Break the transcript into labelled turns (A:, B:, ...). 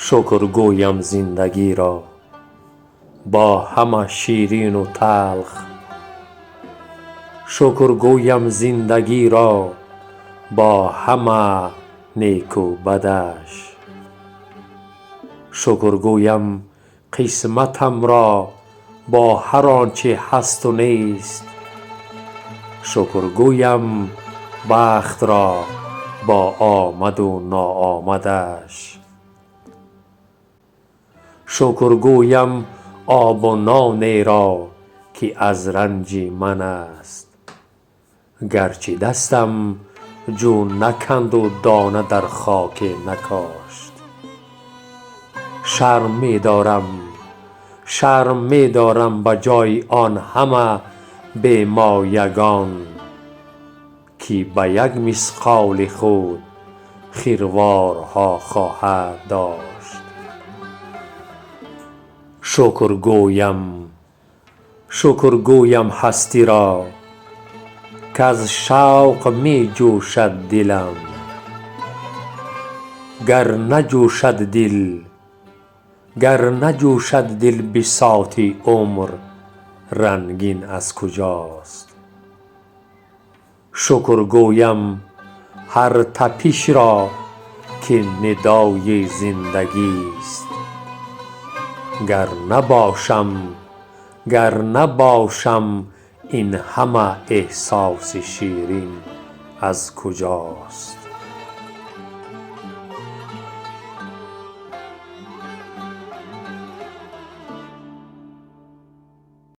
A: شکر گویم زندگی را با همه شیرین و تلخ، شکر گویم زندگی را با همه نیک و بدش، شکر گویم قسمتم را با هر آنچه هست و نیست، شکر گویم بخت را با آمد و ناآمدش، شکر گویم آب و نانی را که از رنج من است، گرچه دستم جو نکند و دانه در خاک نکاشت. شرم می دارم به جای آن همه بی مایگان که به یک مثقال خود خروارها خواهد داشت. شکر گویم هستی را کز شوق می جوشد دلم، گر نجوشد دل بساط عمر رنگین از کجاست. شکر گویم هر تپش را که ندای زندگی است، گر نباشم این همه احساس شیرین از کجاست.